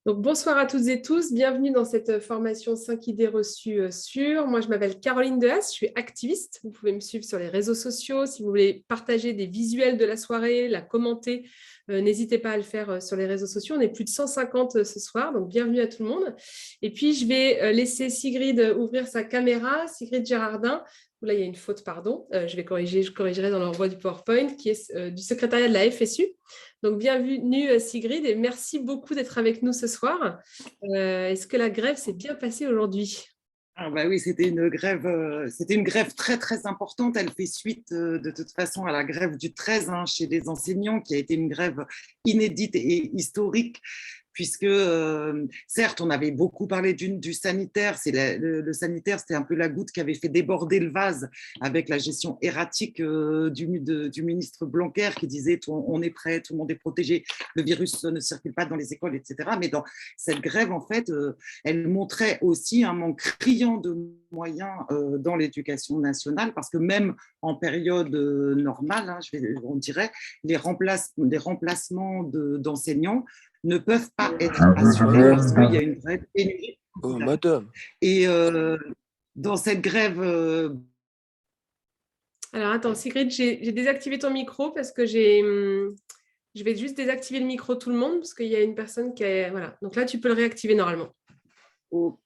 Donc, bonsoir à toutes et tous, bienvenue dans cette formation 5 idées reçues sûres. Moi, je m'appelle Caroline Dehas, je suis activiste. Vous pouvez me suivre sur les réseaux sociaux. Si vous voulez partager des visuels de la soirée, la commenter, n'hésitez pas à le faire sur les réseaux sociaux. On est plus de 150 ce soir, donc bienvenue à tout le monde. Et puis, je vais laisser Sigrid ouvrir sa caméra, Sigrid Gérardin. Là, il y a une faute, pardon. Je corrigerai dans l'envoi du PowerPoint, qui est du secrétariat de la FSU. Donc, bienvenue Sigrid et merci beaucoup d'être avec nous ce soir. Est-ce que la grève s'est bien passée aujourd'hui ? Ah bah oui, c'était une grève très très importante. Elle fait suite de toute façon à la grève du 13 chez les enseignants, qui a été une grève inédite et historique. Puisque certes, on avait beaucoup parlé du sanitaire. Le sanitaire, c'était un peu la goutte qui avait fait déborder le vase avec la gestion erratique du ministre Blanquer qui disait on est prêt, tout le monde est protégé, le virus ne circule pas dans les écoles, etc. Mais dans cette grève, en fait, elle montrait aussi un manque criant de moyens dans l'éducation nationale, parce que même en période normale, on dirait, les remplacements d'enseignants ne peuvent pas être assurés parce qu'il y a une vraie pénurie. Oh, madame. Et dans cette grève… Alors, attends, Sigrid, j'ai désactivé ton micro parce que je vais juste désactiver le micro tout le monde parce qu'il y a une personne qui est… Voilà, donc là, tu peux le réactiver normalement. Ok.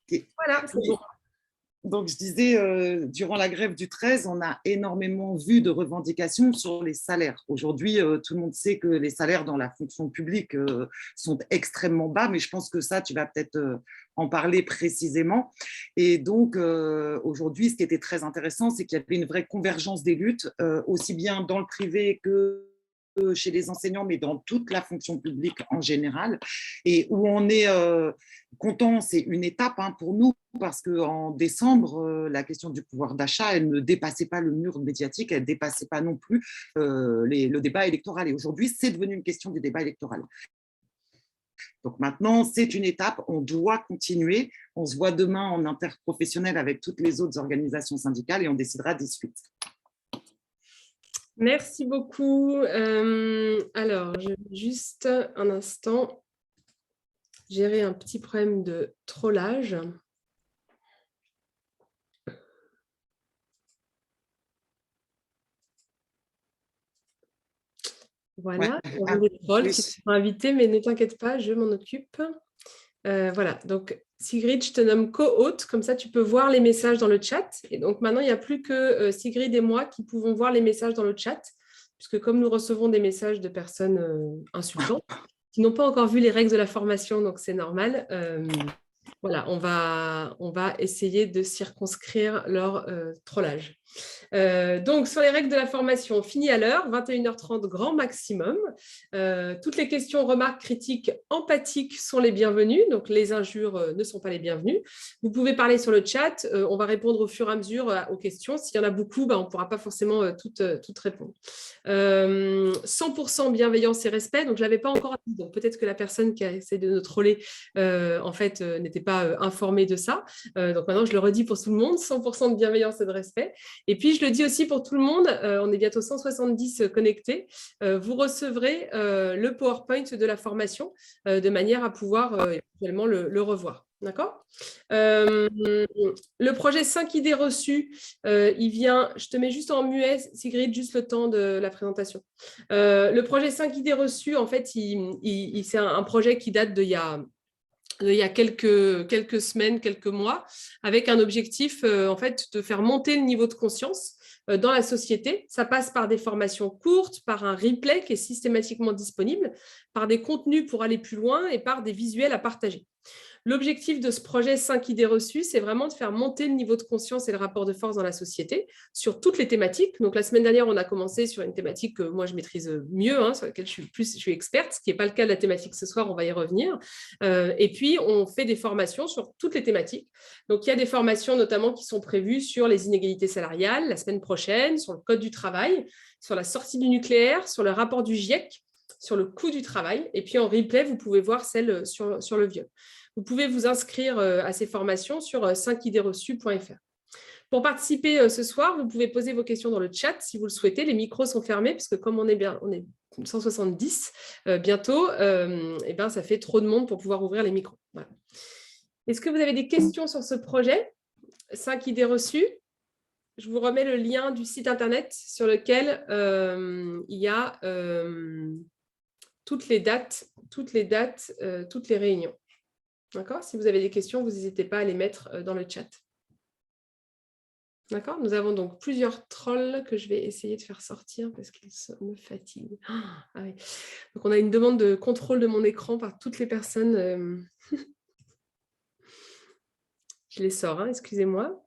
Voilà, c'est bon. Donc, je disais, durant la grève du 13, on a énormément vu de revendications sur les salaires. Aujourd'hui, tout le monde sait que les salaires dans la fonction publique sont extrêmement bas, mais je pense que ça, tu vas peut-être en parler précisément. Et donc, aujourd'hui, ce qui était très intéressant, c'est qu'il y avait une vraie convergence des luttes, aussi bien dans le privé que chez les enseignants, mais dans toute la fonction publique en général, et où on est content, c'est une étape pour nous, parce qu'en décembre, la question du pouvoir d'achat, elle ne dépassait pas le mur médiatique, elle ne dépassait pas non plus le débat électoral. Et aujourd'hui, c'est devenu une question du débat électoral. Donc maintenant, c'est une étape, on doit continuer. On se voit demain en interprofessionnel avec toutes les autres organisations syndicales et on décidera des suites. Merci beaucoup. Alors, je vais juste un instant gérer un petit problème de trollage. Voilà, on a des trolls qui sont invités, mais ne t'inquiète pas, je m'en occupe. Voilà, donc Sigrid, je te nomme co-hôte, comme ça tu peux voir les messages dans le chat. Et donc maintenant, il n'y a plus que Sigrid et moi qui pouvons voir les messages dans le chat, puisque comme nous recevons des messages de personnes insultantes, qui n'ont pas encore vu les règles de la formation, donc c'est normal. Voilà, on va essayer de circonscrire leur trollage. Donc, sur les règles de la formation, on finit à l'heure, 21h30 grand maximum. Toutes les questions, remarques, critiques, empathiques sont les bienvenues. Donc, les injures ne sont pas les bienvenues. Vous pouvez parler sur le chat. On va répondre au fur et à mesure aux questions. S'il y en a beaucoup, on ne pourra pas forcément toutes répondre. 100% bienveillance et respect. Donc, je ne l'avais pas encore dit. Donc, peut-être que la personne qui a essayé de nous troller, en fait, n'était pas informée de ça. Donc, maintenant, je le redis pour tout le monde, 100% de bienveillance et de respect. Et puis, je le dis aussi pour tout le monde, on est bientôt 170 connectés. Vous recevrez le PowerPoint de la formation de manière à pouvoir éventuellement le revoir. D'accord ? Le projet 5 idées reçues, il vient, je te mets juste en muet, Sigrid, juste le temps de la présentation. Le projet 5 idées reçues, en fait, c'est un projet qui date d'il y a quelques semaines, quelques mois, avec un objectif en fait, de faire monter le niveau de conscience dans la société. Ça passe par des formations courtes, par un replay qui est systématiquement disponible, par des contenus pour aller plus loin et par des visuels à partager. L'objectif de ce projet 5 idées reçues, c'est vraiment de faire monter le niveau de conscience et le rapport de force dans la société sur toutes les thématiques. Donc, la semaine dernière, on a commencé sur une thématique que moi, je maîtrise mieux, sur laquelle je suis experte, ce qui n'est pas le cas de la thématique ce soir, on va y revenir. Et puis, on fait des formations sur toutes les thématiques. Donc, il y a des formations notamment qui sont prévues sur les inégalités salariales la semaine prochaine, sur le code du travail, sur la sortie du nucléaire, sur le rapport du GIEC, sur le coût du travail. Et puis, en replay, vous pouvez voir celle sur le viol. Vous pouvez vous inscrire à ces formations sur 5idéesreçues.fr. Pour participer ce soir, vous pouvez poser vos questions dans le chat si vous le souhaitez. Les micros sont fermés parce que comme on est 170 bientôt, et ben, ça fait trop de monde pour pouvoir ouvrir les micros. Voilà. Est-ce que vous avez des questions sur ce projet? 5 idées reçues. Je vous remets le lien du site internet sur lequel il y a toutes les dates, toutes les réunions. D'accord? Si vous avez des questions, vous n'hésitez pas à les mettre dans le chat. D'accord? Nous avons donc plusieurs trolls que je vais essayer de faire sortir parce qu'ils me fatiguent. Ah oui. Donc, on a une demande de contrôle de mon écran par toutes les personnes. Je les sors, hein, excusez-moi.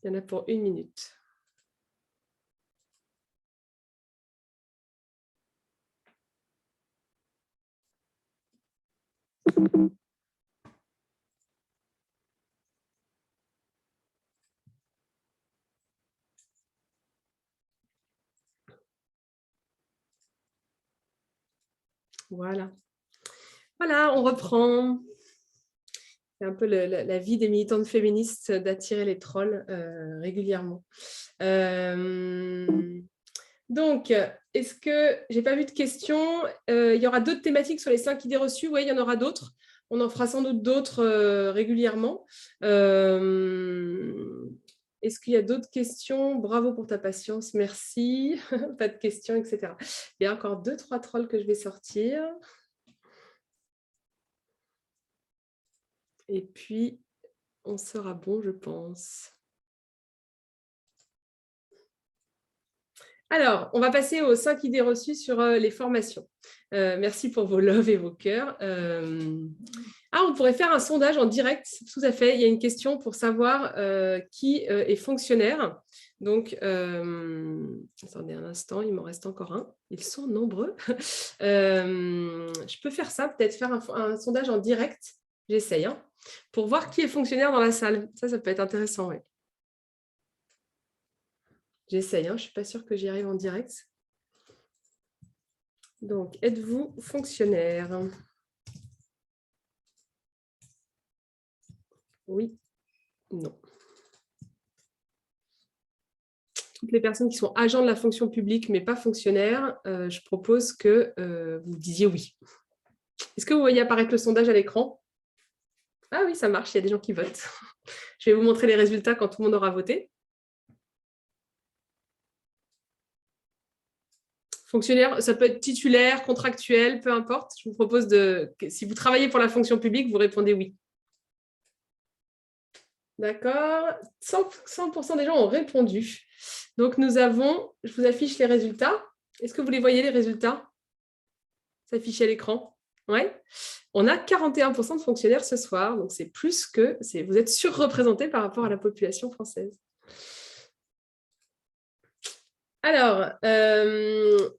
Il y en a pour 1 minute. Voilà. Voilà, on reprend. C'est un peu la vie des militantes féministes d'attirer les trolls régulièrement. Donc, est-ce que j'ai pas vu de questions? Il y aura d'autres thématiques sur les 5 idées reçues? Oui, il y en aura d'autres. On en fera sans doute d'autres régulièrement. Est-ce qu'il y a d'autres questions? Bravo pour ta patience, merci. Pas de questions, etc. Il y a encore 2-3 trolls que je vais sortir. Et puis, on sera bon, je pense. Alors, on va passer aux 5 idées reçues sur les formations. Merci pour vos loves et vos cœurs. On pourrait faire un sondage en direct, tout à fait. Il y a une question pour savoir qui est fonctionnaire. Donc, attendez un instant, il m'en reste encore un. Ils sont nombreux. Je peux faire ça, peut-être faire un sondage en direct. J'essaye, hein, pour voir qui est fonctionnaire dans la salle. Ça peut être intéressant, oui. J'essaye, hein, je ne suis pas sûre que j'y arrive en direct. Donc, êtes-vous fonctionnaire? Oui, non. Toutes les personnes qui sont agents de la fonction publique mais pas fonctionnaires, je propose que vous disiez oui. Est-ce que vous voyez apparaître le sondage à l'écran? Ah oui, ça marche, il y a des gens qui votent. Je vais vous montrer les résultats quand tout le monde aura voté. Fonctionnaire, ça peut être titulaire, contractuel, peu importe. Je vous propose si vous travaillez pour la fonction publique, vous répondez oui. D'accord, 100% des gens ont répondu. Donc, nous avons, je vous affiche les résultats. Est-ce que vous les voyez, les résultats? S'afficher à l'écran? Oui. On a 41% de fonctionnaires ce soir, donc c'est plus que, vous êtes surreprésentés par rapport à la population française. Alors,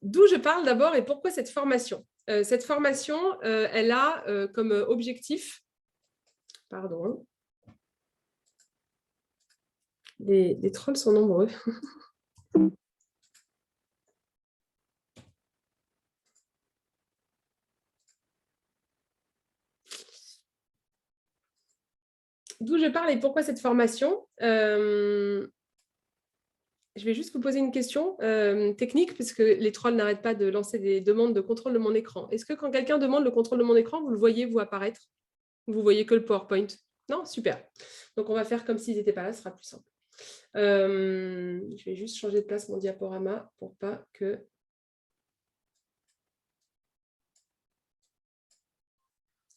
d'où je parle d'abord et pourquoi cette formation? Cette formation, elle a comme objectif, pardon, les trolls sont nombreux. D'où je parle et pourquoi cette formation? Je vais juste vous poser une question technique, puisque les trolls n'arrêtent pas de lancer des demandes de contrôle de mon écran. Est-ce que quand quelqu'un demande le contrôle de mon écran, vous le voyez, vous, apparaître? Vous voyez que le PowerPoint? Non? Super. Donc, on va faire comme s'ils n'étaient pas là, ce sera plus simple. Je vais juste changer de place mon diaporama pour pas que...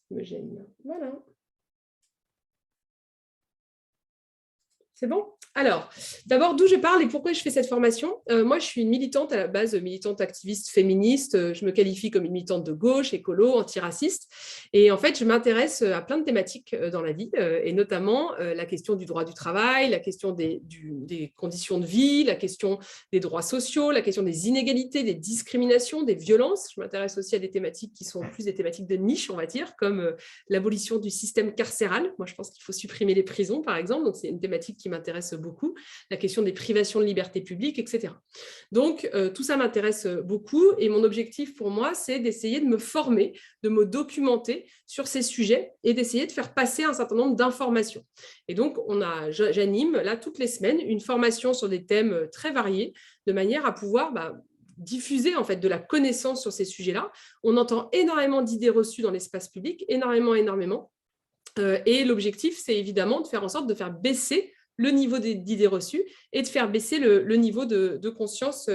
ça me gêne. Voilà. C'est bon? Alors, d'abord, d'où je parle et pourquoi je fais cette formation? Moi, je suis une militante à la base, militante activiste féministe. Je me qualifie comme une militante de gauche, écolo, antiraciste. Et en fait, je m'intéresse à plein de thématiques dans la vie, et notamment la question du droit du travail, la question des conditions de vie, la question des droits sociaux, la question des inégalités, des discriminations, des violences. Je m'intéresse aussi à des thématiques qui sont plus des thématiques de niche, on va dire, comme l'abolition du système carcéral. Moi, je pense qu'il faut supprimer les prisons, par exemple. Donc, c'est une thématique qui m'intéresse beaucoup, la question des privations de liberté publique, etc. Donc, tout ça m'intéresse beaucoup et mon objectif pour moi, c'est d'essayer de me former, de me documenter sur ces sujets et d'essayer de faire passer un certain nombre d'informations. Et donc, j'anime là toutes les semaines une formation sur des thèmes très variés de manière à pouvoir diffuser en fait de la connaissance sur ces sujets-là. On entend énormément d'idées reçues dans l'espace public, énormément. Et l'objectif, c'est évidemment de faire en sorte de faire baisser le niveau d'idées reçues et de faire baisser le niveau de conscience,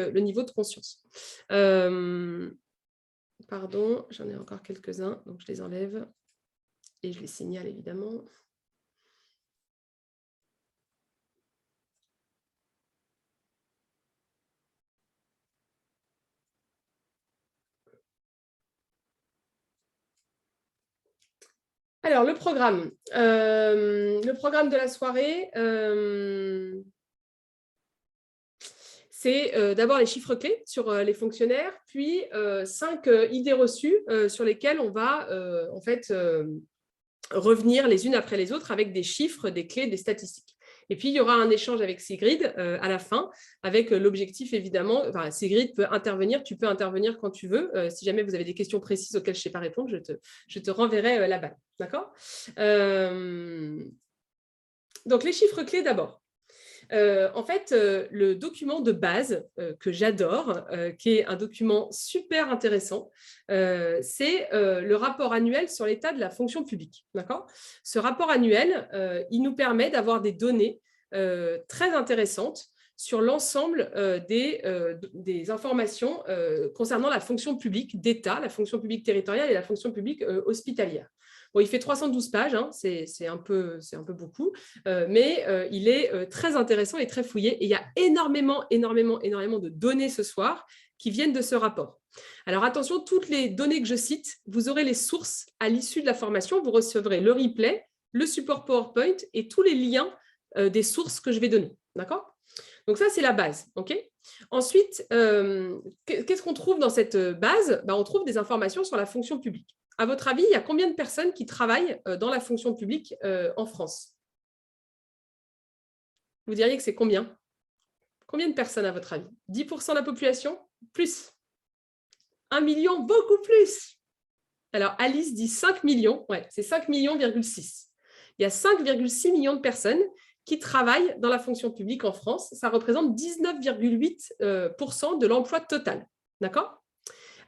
Pardon, j'en ai encore quelques-uns, donc je les enlève et je les signale évidemment. Alors, le programme de la soirée, c'est d'abord les chiffres clés sur les fonctionnaires, puis 5 idées reçues sur lesquelles on va en fait revenir les unes après les autres avec des chiffres, des clés, des statistiques. Et puis, il y aura un échange avec Sigrid à la fin, avec l'objectif, évidemment, Sigrid peut intervenir, tu peux intervenir quand tu veux. Si jamais vous avez des questions précises auxquelles je ne sais pas répondre, je te renverrai la balle. D'accord ? Donc, les chiffres clés d'abord. En fait, le document de base que j'adore, qui est un document super intéressant, c'est le rapport annuel sur l'état de la fonction publique. D'accord ? Ce rapport annuel, il nous permet d'avoir des données très intéressantes sur l'ensemble des informations concernant la fonction publique d'État, la fonction publique territoriale et la fonction publique hospitalière. Bon, il fait 312 pages, hein, c'est un peu beaucoup, mais il est très intéressant et très fouillé. Et il y a énormément de données ce soir qui viennent de ce rapport. Alors attention, toutes les données que je cite, vous aurez les sources à l'issue de la formation. Vous recevrez le replay, le support PowerPoint et tous les liens des sources que je vais donner. D'accord ? Donc ça, c'est la base. Okay ? Ensuite, qu'est-ce qu'on trouve dans cette base ? On trouve des informations sur la fonction publique. À votre avis, il y a combien de personnes qui travaillent dans la fonction publique en France ? Vous diriez que c'est combien ? Combien de personnes à votre avis ? 10% de la population ? Plus ? 1 million ? Beaucoup plus ? Alors, Alice dit 5 millions. Ouais, c'est 5 millions,6. Il y a 5,6 millions de personnes qui travaillent dans la fonction publique en France. Ça représente 19,8% de l'emploi total. D'accord ?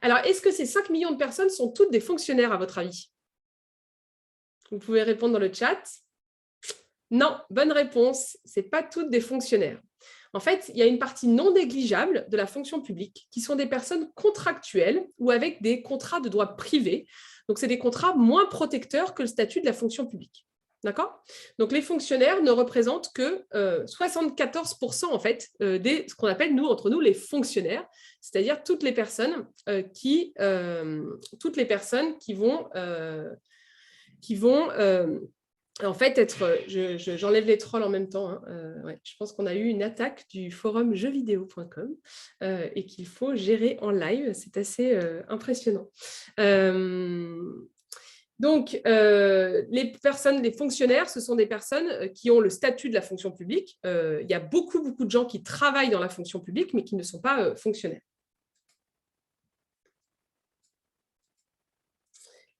Alors, est-ce que ces 5 millions de personnes sont toutes des fonctionnaires à votre avis ? Vous pouvez répondre dans le chat. Non, bonne réponse. Ce n'est pas toutes des fonctionnaires. En fait, il y a une partie non négligeable de la fonction publique qui sont des personnes contractuelles ou avec des contrats de droit privé. Donc, c'est des contrats moins protecteurs que le statut de la fonction publique. D'accord ? Donc, les fonctionnaires ne représentent que 74% en fait, ce qu'on appelle, entre nous, les fonctionnaires, c'est-à-dire toutes les personnes qui vont en fait j'enlève les trolls en même temps. Hein. Ouais, je pense qu'on a eu une attaque du forum jeuxvideo.com et qu'il faut gérer en live. C'est assez impressionnant. Donc, les fonctionnaires, ce sont des personnes qui ont le statut de la fonction publique. Il y a beaucoup de gens qui travaillent dans la fonction publique, mais qui ne sont pas fonctionnaires.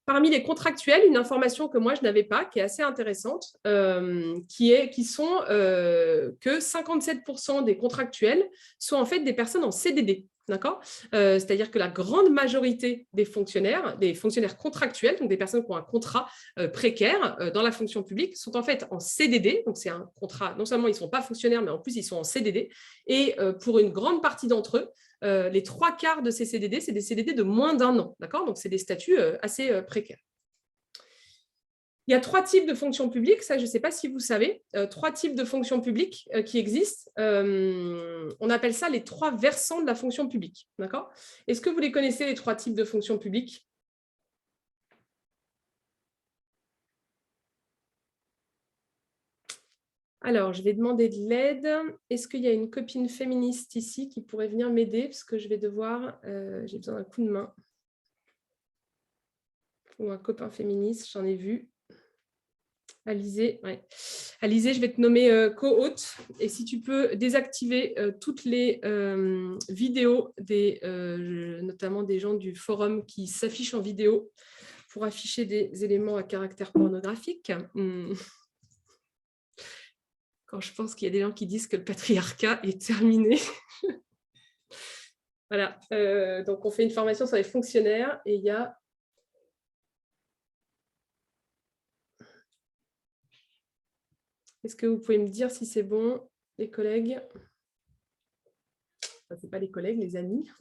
Parmi les contractuels, une information que moi, je n'avais pas, qui est assez intéressante, qui sont que 57% des contractuels sont en fait des personnes en CDD. D'accord ? C'est-à-dire que la grande majorité des fonctionnaires contractuels, donc des personnes qui ont un contrat précaire dans la fonction publique, sont en fait en CDD. Donc, c'est un contrat, non seulement ils ne sont pas fonctionnaires, mais en plus, ils sont en CDD. Et pour une grande partie d'entre eux, les 3/4 de ces CDD, c'est des CDD de moins d'1 an. D'accord ? Donc, c'est des statuts assez précaires. Il y a 3 types de fonctions publiques, ça je ne sais pas si vous savez, 3 types de fonctions publiques qui existent. On appelle ça les 3 versants de la fonction publique. D'accord ? Est-ce que vous les connaissez, les 3 types de fonctions publiques ? Alors, je vais demander de l'aide. Est-ce qu'il y a une copine féministe ici qui pourrait venir m'aider ? Parce que je vais devoir, j'ai besoin d'un coup de main. Ou un copain féministe, j'en ai vu. Alizé, ouais. Alizé, je vais te nommer co-hôte. Et si tu peux désactiver toutes les vidéos, notamment des gens du forum qui s'affichent en vidéo pour afficher des éléments à caractère pornographique. Quand je pense qu'il y a des gens qui disent que le patriarcat est terminé. Voilà. Donc, on fait une formation sur les fonctionnaires et il y a... Est-ce que vous pouvez me dire si c'est bon, les collègues? Enfin, ce n'est pas les collègues, les amis.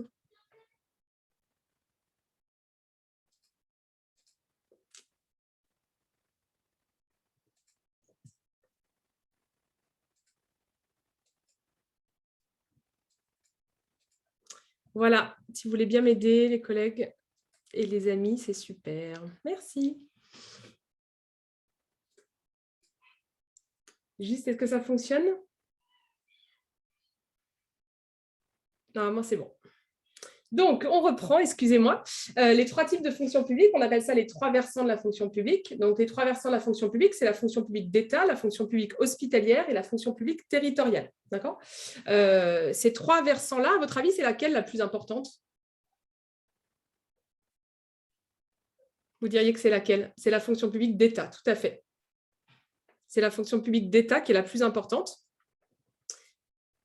Voilà, si vous voulez bien m'aider, les collègues et les amis, c'est super. Merci. Juste, est-ce que ça fonctionne? Normalement, c'est bon. Donc, on reprend, excusez-moi. Les 3 types de fonction publique, on appelle ça les 3 versants de la fonction publique. Donc, les 3 versants de la fonction publique, c'est la fonction publique d'État, la fonction publique hospitalière et la fonction publique territoriale. D'accord ? Ces 3 versants-là, à votre avis, c'est laquelle la plus importante? Vous diriez que c'est laquelle? C'est la fonction publique d'État, tout à fait. C'est la fonction publique d'État qui est la plus importante.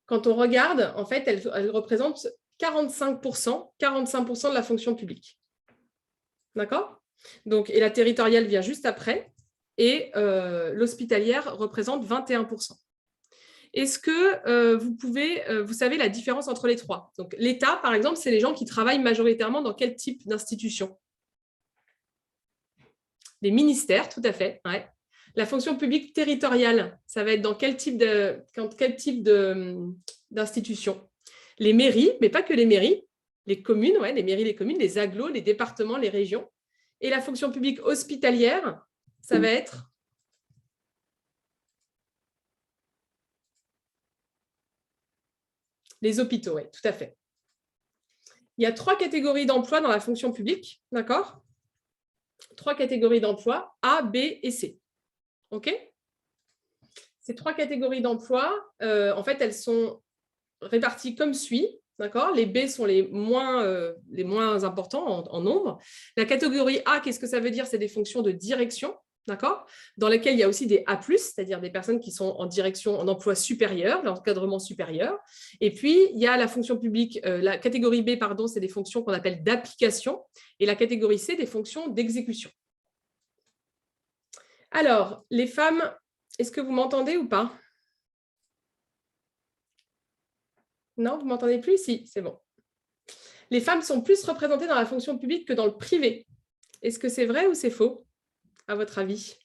Quand on regarde, en fait, elle représente 45% de la fonction publique. D'accord? Donc, et la territoriale vient juste après, et l'hospitalière représente 21%. Est-ce que vous savez la différence entre les 3? Donc, l'État, par exemple, c'est les gens qui travaillent majoritairement dans quel type d'institution? Les ministères, tout à fait. Ouais. La fonction publique territoriale, ça va être dans quel type d'institution? Les mairies, mais pas que les mairies, les communes, ouais, les mairies, les communes, les agglos, les départements, les régions. Et la fonction publique hospitalière, ça va être les hôpitaux, oui, tout à fait. Il y a 3 catégories d'emplois dans la fonction publique, d'accord? 3 catégories d'emplois, A, B et C. OK? Ces 3 catégories d'emplois, en fait, elles sont réparties comme suit. D'accord? Les B sont les moins importants en nombre. La catégorie A, qu'est-ce que ça veut dire? C'est des fonctions de direction, d'accord? Dans lesquelles il y a aussi des A+, c'est-à-dire des personnes qui sont en direction, en emploi supérieur, l'encadrement supérieur. Et puis, il y a la fonction publique, la catégorie B, pardon, c'est des fonctions qu'on appelle d'application, et la catégorie C, des fonctions d'exécution. Alors, les femmes, est-ce que vous m'entendez ou pas? Non, vous ne m'entendez plus? Si, c'est bon. Les femmes sont plus représentées dans la fonction publique que dans le privé. Est-ce que c'est vrai ou c'est faux, à votre avis?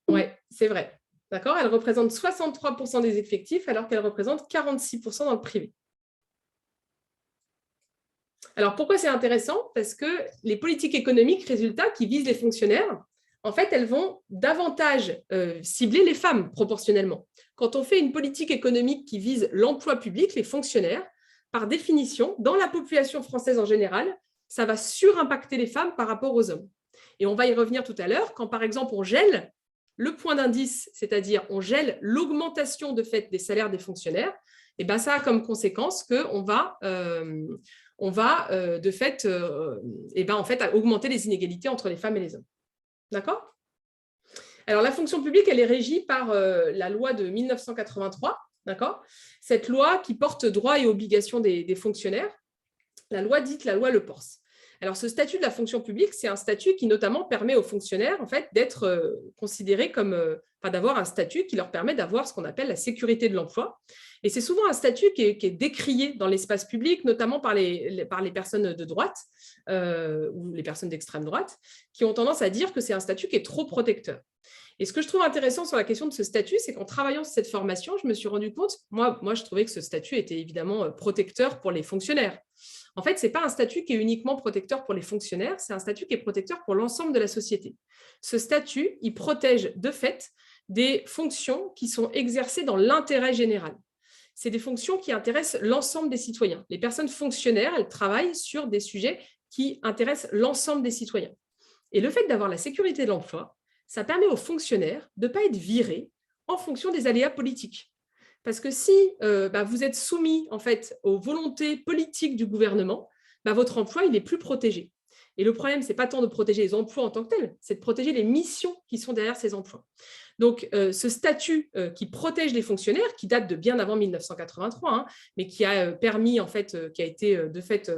Oui, c'est vrai. D'accord? Elles représentent 63% des effectifs alors qu'elles représentent 46% dans le privé. Alors, pourquoi c'est intéressant? Parce que les politiques économiques, résultats, qui visent les fonctionnaires, en fait, elles vont davantage cibler les femmes proportionnellement. Quand on fait une politique économique qui vise l'emploi public, les fonctionnaires, par définition, dans la population française en général, ça va surimpacter les femmes par rapport aux hommes. Et on va y revenir tout à l'heure, quand par exemple on gèle le point d'indice, c'est-à-dire on gèle l'augmentation de fait des salaires des fonctionnaires, et ben ça a comme conséquence qu'on va, de fait, en fait augmenter les inégalités entre les femmes et les hommes. D'accord? Alors, la fonction publique, elle est régie par la loi de 1983, d'accord? Cette loi qui porte droits et obligations des fonctionnaires, la loi dite la loi Le Pors. Alors, ce statut de la fonction publique, c'est un statut qui notamment permet aux fonctionnaires en fait, d'être considérés comme, d'avoir un statut qui leur permet d'avoir ce qu'on appelle la sécurité de l'emploi. Et c'est souvent un statut qui est décrié dans l'espace public, notamment par les personnes de droite ou les personnes d'extrême droite, qui ont tendance à dire que c'est un statut qui est trop protecteur. Et ce que je trouve intéressant sur la question de ce statut, c'est qu'en travaillant sur cette formation, je me suis rendu compte, moi je trouvais que ce statut était évidemment protecteur pour les fonctionnaires. En fait, ce n'est pas un statut qui est uniquement protecteur pour les fonctionnaires, c'est un statut qui est protecteur pour l'ensemble de la société. Ce statut, il protège de fait des fonctions qui sont exercées dans l'intérêt général. C'est des fonctions qui intéressent l'ensemble des citoyens. Les personnes fonctionnaires, elles travaillent sur des sujets qui intéressent l'ensemble des citoyens. Et le fait d'avoir la sécurité de l'emploi, ça permet aux fonctionnaires de ne pas être virés en fonction des aléas politiques. Parce que si vous êtes soumis en fait, aux volontés politiques du gouvernement, votre emploi il est plus protégé. Et le problème, ce n'est pas tant de protéger les emplois en tant que tels, c'est de protéger les missions qui sont derrière ces emplois. Donc, ce statut qui protège les fonctionnaires, qui date de bien avant 1983, mais qui a permis, en fait, qui a été de fait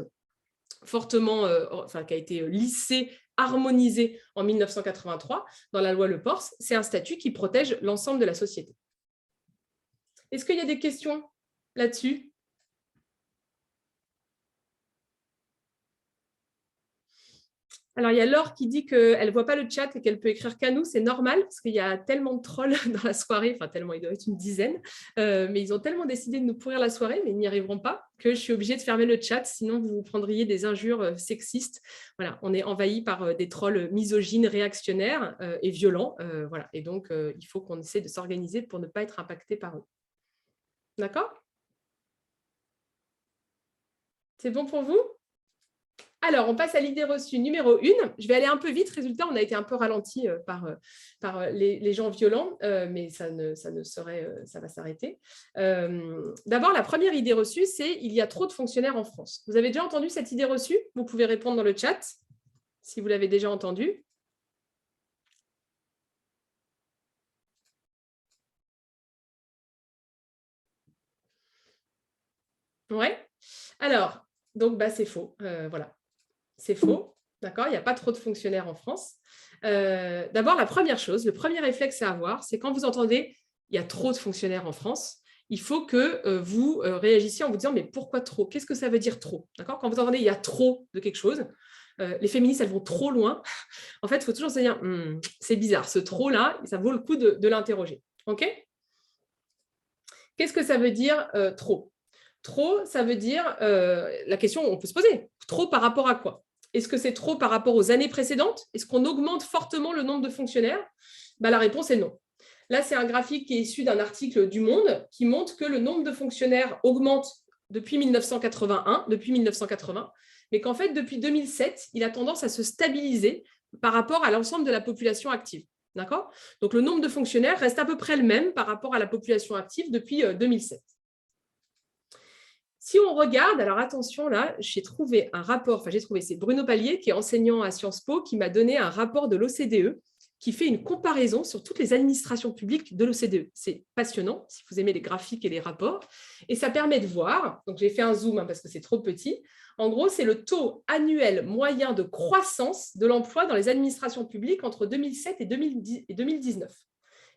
fortement, qui a été lissé, harmonisé en 1983 dans la loi Le Pors, c'est un statut qui protège l'ensemble de la société. Est-ce qu'il y a des questions là-dessus ? Alors, il y a Laure qui dit qu'elle ne voit pas le chat et qu'elle peut écrire qu'à nous. C'est normal parce qu'il y a tellement de trolls dans la soirée, enfin tellement, il doit être une dizaine, mais ils ont tellement décidé de nous pourrir la soirée, mais ils n'y arriveront pas, que je suis obligée de fermer le chat, sinon vous prendriez des injures sexistes. Voilà, on est envahi par des trolls misogynes, réactionnaires et violents. Voilà. Et donc, il faut qu'on essaie de s'organiser pour ne pas être impacté par eux. D'accord ? C'est bon pour vous ? Alors, on passe à l'idée reçue numéro 1. Je vais aller un peu vite. Résultat, on a été un peu ralenti par les gens violents, mais ça va s'arrêter. D'abord, la première idée reçue, c'est il y a trop de fonctionnaires en France. Vous avez déjà entendu cette idée reçue? Vous pouvez répondre dans le chat si vous l'avez déjà entendue. Ouais. Alors, donc, c'est faux. Voilà. C'est faux, d'accord ? Il n'y a pas trop de fonctionnaires en France. D'abord, la première chose, le premier réflexe à avoir, c'est quand vous entendez « il y a trop de fonctionnaires en France », il faut que vous réagissiez en vous disant « mais pourquoi trop ? Qu'est-ce que ça veut dire trop ?» D'accord ? Quand vous entendez « il y a trop de quelque chose », les féministes, elles vont trop loin. En fait, il faut toujours se dire « c'est bizarre, ce trop-là, ça vaut le coup de l'interroger. » Ok ? Qu'est-ce que ça veut dire trop ? Trop, ça veut dire, la question, on peut se poser, trop par rapport à quoi ? Est-ce que c'est trop par rapport aux années précédentes ? Est-ce qu'on augmente fortement le nombre de fonctionnaires ? La réponse est non. Là, c'est un graphique qui est issu d'un article du Monde qui montre que le nombre de fonctionnaires augmente depuis 1981, mais qu'en fait, depuis 2007, il a tendance à se stabiliser par rapport à l'ensemble de la population active. D'accord ? Donc, le nombre de fonctionnaires reste à peu près le même par rapport à la population active depuis 2007. Si on regarde, alors attention, là, j'ai trouvé un rapport, c'est Bruno Palier, qui est enseignant à Sciences Po, qui m'a donné un rapport de l'OCDE qui fait une comparaison sur toutes les administrations publiques de l'OCDE. C'est passionnant, si vous aimez les graphiques et les rapports. Et ça permet de voir, donc j'ai fait un zoom parce que c'est trop petit, en gros, c'est le taux annuel moyen de croissance de l'emploi dans les administrations publiques entre 2007 et 2019.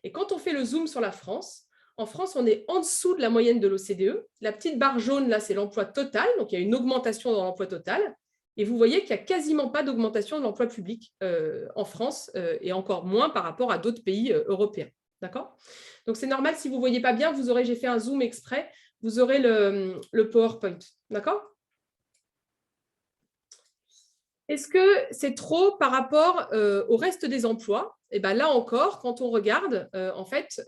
Et quand on fait le zoom sur la France, en France, on est en dessous de la moyenne de l'OCDE. La petite barre jaune, là, c'est l'emploi total. Donc, il y a une augmentation dans l'emploi total. Et vous voyez qu'il n'y a quasiment pas d'augmentation de l'emploi public en France et encore moins par rapport à d'autres pays européens. D'accord ? Donc, c'est normal. Si vous ne voyez pas bien, j'ai fait un zoom exprès. Vous aurez le PowerPoint. D'accord ? Est-ce que c'est trop par rapport au reste des emplois ? Et bien là encore, quand on regarde, en fait,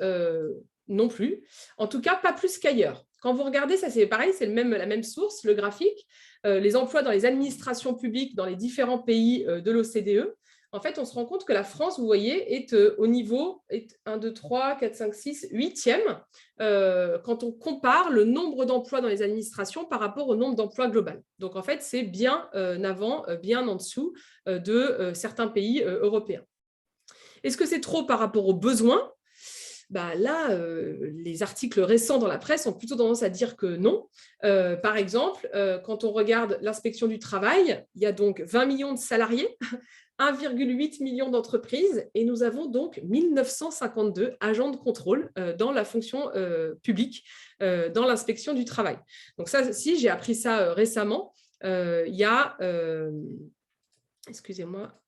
non plus. En tout cas, pas plus qu'ailleurs. Quand vous regardez, ça c'est pareil, c'est la même source, le graphique, les emplois dans les administrations publiques dans les différents pays de l'OCDE. En fait, on se rend compte que la France, vous voyez, est au niveau 1, 2, 3, 4, 5, 6, 8e quand on compare le nombre d'emplois dans les administrations par rapport au nombre d'emplois global. Donc, en fait, c'est bien avant, bien en dessous de certains pays européens. Est-ce que c'est trop par rapport aux besoins ? Là, les articles récents dans la presse ont plutôt tendance à dire que non. Par exemple, quand on regarde l'inspection du travail, il y a donc 20 millions de salariés, 1,8 million d'entreprises et nous avons donc 1952 agents de contrôle dans la fonction publique, dans l'inspection du travail. Donc ça, si j'ai appris ça récemment, il y a, excusez-moi,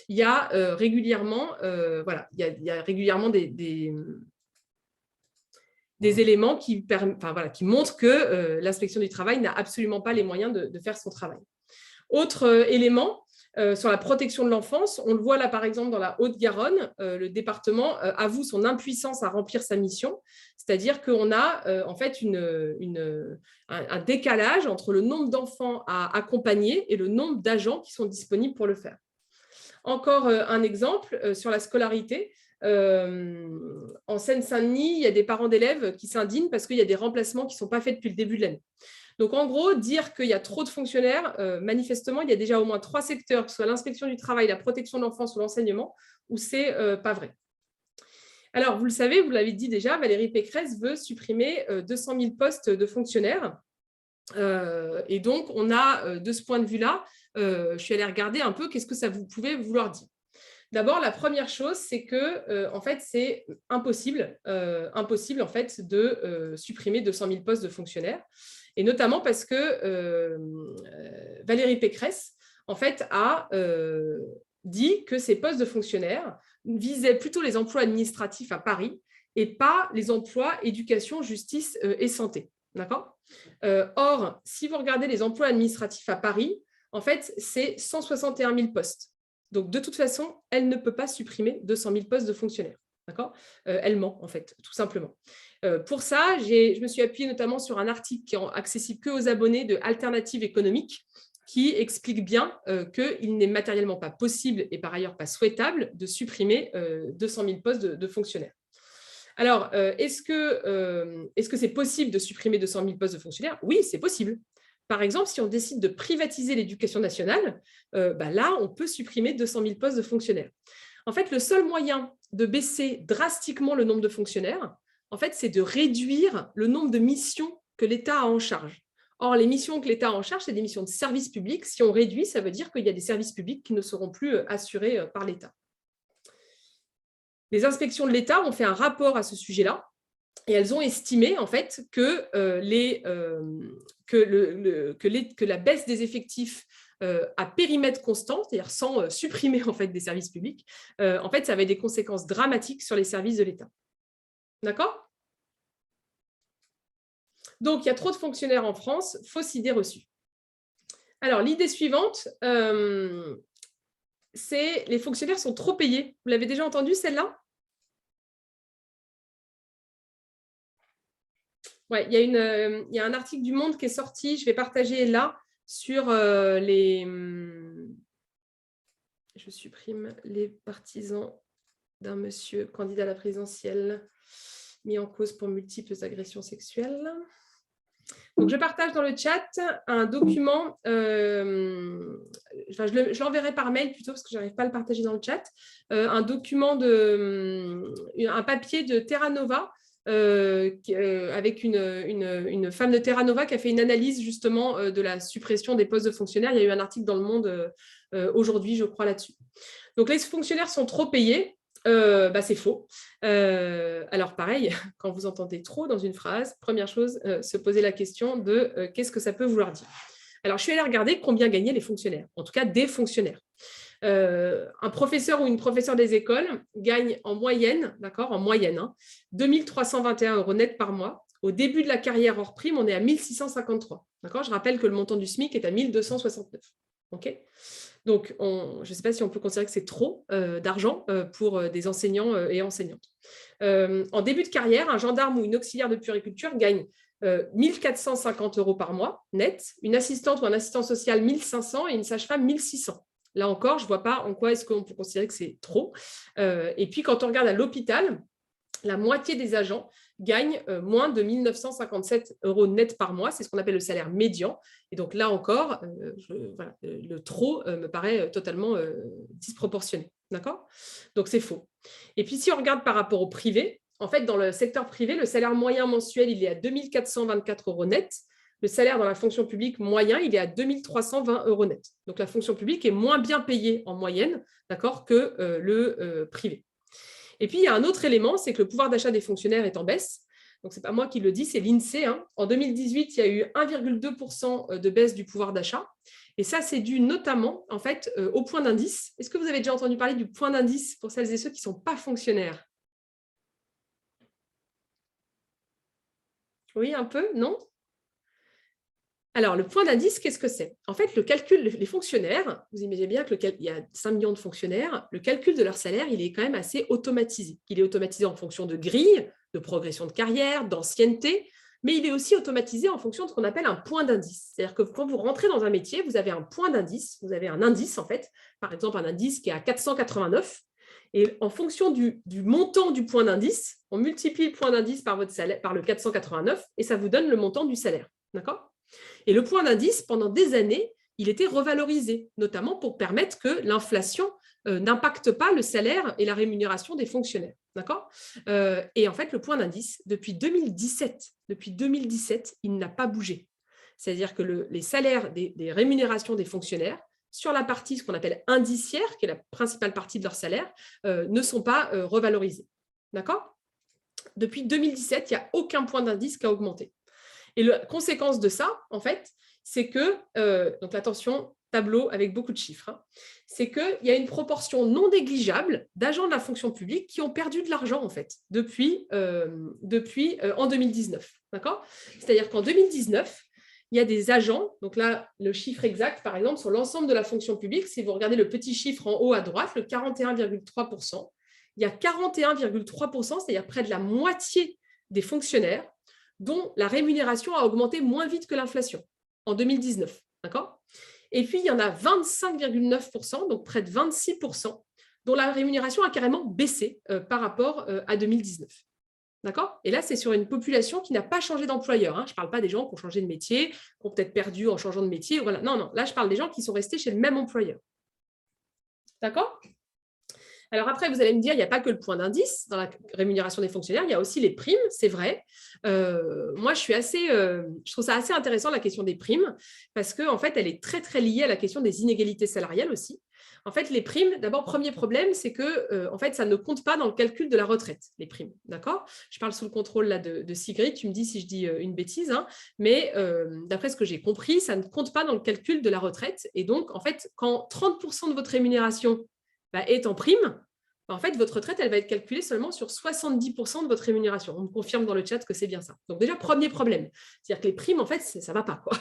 il y a régulièrement, des éléments qui montrent que l'inspection du travail n'a absolument pas les moyens de faire son travail. Autre élément, sur la protection de l'enfance, on le voit là par exemple dans la Haute-Garonne, le département avoue son impuissance à remplir sa mission, c'est-à-dire qu'on a en fait un décalage entre le nombre d'enfants à accompagner et le nombre d'agents qui sont disponibles pour le faire. Encore un exemple sur la scolarité. En Seine-Saint-Denis, il y a des parents d'élèves qui s'indignent parce qu'il y a des remplacements qui ne sont pas faits depuis le début de l'année. Donc, en gros, dire qu'il y a trop de fonctionnaires, manifestement, il y a déjà au moins 3 secteurs, que ce soit l'inspection du travail, la protection de l'enfance ou l'enseignement, où c'est pas vrai. Alors, vous le savez, vous l'avez dit déjà, Valérie Pécresse veut supprimer 200 000 postes de fonctionnaires. Et donc, on a, de ce point de vue-là, je suis allée regarder un peu qu'est-ce que ça pouvait vouloir dire. D'abord, la première chose, c'est que, en fait, c'est impossible en fait, de supprimer 200 000 postes de fonctionnaires, et notamment parce que Valérie Pécresse, en fait, a dit que ces postes de fonctionnaires visaient plutôt les emplois administratifs à Paris et pas les emplois éducation, justice et santé. D'accord ? Or, si vous regardez les emplois administratifs à Paris, en fait, c'est 161 000 postes. Donc, de toute façon, elle ne peut pas supprimer 200 000 postes de fonctionnaires. D'accord ? Elle ment, en fait, tout simplement. Pour ça, je me suis appuyée notamment sur un article qui est accessible qu'aux abonnés de Alternative économique, qui explique bien qu'il n'est matériellement pas possible et par ailleurs pas souhaitable de supprimer 200 000 postes de fonctionnaires. Alors, est-ce que c'est possible de supprimer 200 000 postes de fonctionnaires ? Oui, c'est possible. Par exemple, si on décide de privatiser l'éducation nationale, là, on peut supprimer 200 000 postes de fonctionnaires. En fait, le seul moyen de baisser drastiquement le nombre de fonctionnaires, en fait, c'est de réduire le nombre de missions que l'État a en charge. Or, les missions que l'État a en charge, c'est des missions de service public. Si on réduit, ça veut dire qu'il y a des services publics qui ne seront plus assurés par l'État. Les inspections de l'État ont fait un rapport à ce sujet-là et elles ont estimé en fait que, que la baisse des effectifs à périmètre constant, c'est-à-dire sans supprimer en fait des services publics, en fait, ça avait des conséquences dramatiques sur les services de l'État. D'accord ? Donc, il y a trop de fonctionnaires en France, fausse idée reçue. Alors, l'idée suivante, c'est les fonctionnaires sont trop payés. Vous l'avez déjà entendu, celle-là ? Ouais, il y a un article du Monde qui est sorti, je vais partager là, sur je supprime les partisans d'un monsieur candidat à la présidentielle mis en cause pour multiples agressions sexuelles. Donc, je partage dans le chat un document, je l'enverrai par mail plutôt parce que je n'arrive pas à le partager dans le chat, un document, un papier de Terra Nova, avec une femme de Terra Nova qui a fait une analyse justement de la suppression des postes de fonctionnaires. Il y a eu un article dans Le Monde aujourd'hui, je crois, là-dessus. Donc, les fonctionnaires sont trop payés. C'est faux. Alors pareil, quand vous entendez trop dans une phrase, première chose, se poser la question de qu'est-ce que ça peut vouloir dire. Alors je suis allée regarder combien gagnaient les fonctionnaires, en tout cas des fonctionnaires. Un professeur ou une professeure des écoles gagne en moyenne, d'accord, en moyenne, 2 321 € net par mois. Au début de la carrière hors prime, on est à 1 653. D'accord ? Je rappelle que le montant du SMIC est à 1 269. OK ? Donc, je ne sais pas si on peut considérer que c'est trop d'argent pour des enseignants et enseignantes. En début de carrière, un gendarme ou une auxiliaire de puériculture gagne 1 450 € par mois net, une assistante ou un assistant social 1 500 et une sage-femme 1 600. Là encore, je ne vois pas en quoi est-ce qu'on peut considérer que c'est trop. Et puis, quand on regarde à l'hôpital, la moitié des agents gagnent moins de 1 957 € net par mois. C'est ce qu'on appelle le salaire médian. Et donc là encore, le trop me paraît totalement disproportionné. D'accord ? Donc c'est faux. Et puis si on regarde par rapport au privé, en fait, dans le secteur privé, le salaire moyen mensuel, il est à 2 424 € net. Le salaire dans la fonction publique moyen, il est à 2 320 € net. Donc la fonction publique est moins bien payée en moyenne, d'accord, que le privé. Et puis, il y a un autre élément, c'est que le pouvoir d'achat des fonctionnaires est en baisse. Donc, ce n'est pas moi qui le dis, c'est l'INSEE. En 2018, il y a eu 1,2% de baisse du pouvoir d'achat. Et ça, c'est dû notamment en fait, au point d'indice. Est-ce que vous avez déjà entendu parler du point d'indice pour celles et ceux qui ne sont pas fonctionnaires ? Oui, un peu, non ? Alors, le point d'indice, qu'est-ce que c'est ? En fait, le calcul, les fonctionnaires, vous imaginez bien qu'il y a 5 millions de fonctionnaires, le calcul de leur salaire, il est quand même assez automatisé. Il est automatisé en fonction de grilles, de progression de carrière, d'ancienneté. mais il est aussi automatisé en fonction de ce qu'on appelle un point d'indice. C'est-à-dire que quand vous rentrez dans un métier, vous avez un point d'indice, vous avez un indice en fait, par exemple un indice qui est à 489, et en fonction du montant du point d'indice, on multiplie le point d'indice par votre salaire, par le 489, et ça vous donne le montant du salaire. D'accord ? Et le point d'indice, pendant des années, il était revalorisé, notamment pour permettre que l'inflation n'impacte pas le salaire et la rémunération des fonctionnaires. D'accord ? Et en fait, le point d'indice, depuis 2017, il n'a pas bougé. C'est-à-dire que les salaires des rémunérations des fonctionnaires, sur la partie, ce qu'on appelle indiciaire, qui est la principale partie de leur salaire, ne sont pas revalorisés. D'accord ? Depuis 2017, il n'y a aucun point d'indice qui a augmenté. Et la conséquence de ça, en fait, c'est que, donc attention, tableau avec beaucoup de chiffres, hein, c'est qu'il y a une proportion non négligeable d'agents de la fonction publique qui ont perdu de l'argent, en fait, depuis en 2019. D'accord ? C'est-à-dire qu'en 2019, il y a des agents, donc là, le chiffre exact, par exemple, sur l'ensemble de la fonction publique, si vous regardez le petit chiffre en haut à droite, le 41,3%, il y a 41,3%, c'est-à-dire près de la moitié des fonctionnaires dont la rémunération a augmenté moins vite que l'inflation en 2019. D'accord ? Et puis, il y en a 25,9%, donc près de 26%, dont la rémunération a carrément baissé par rapport à 2019. D'accord ? Et là, c'est sur une population qui n'a pas changé d'employeur. Hein. Je ne parle pas des gens qui ont changé de métier, qui ont peut-être perdu en changeant de métier. Voilà. Non, non. Là, je parle des gens qui sont restés chez le même employeur. D'accord ? Alors après, vous allez me dire, il n'y a pas que le point d'indice dans la rémunération des fonctionnaires, il y a aussi les primes, c'est vrai. Moi, je trouve ça assez intéressant, la question des primes, parce qu'en fait, elle est très, très liée à la question des inégalités salariales aussi. En fait, les primes, d'abord, premier problème, c'est que en fait, ça ne compte pas dans le calcul de la retraite, les primes. D'accord ? Je parle sous le contrôle là, de Sigrid, tu me dis si je dis une bêtise, hein, mais d'après ce que j'ai compris, ça ne compte pas dans le calcul de la retraite. Et donc, en fait, quand 30% de votre rémunération est en prime, en fait, votre retraite, elle va être calculée seulement sur 70% de votre rémunération. On me confirme dans le chat que c'est bien ça. Donc déjà, premier problème. C'est-à-dire que les primes, en fait, ça ne va pas, quoi.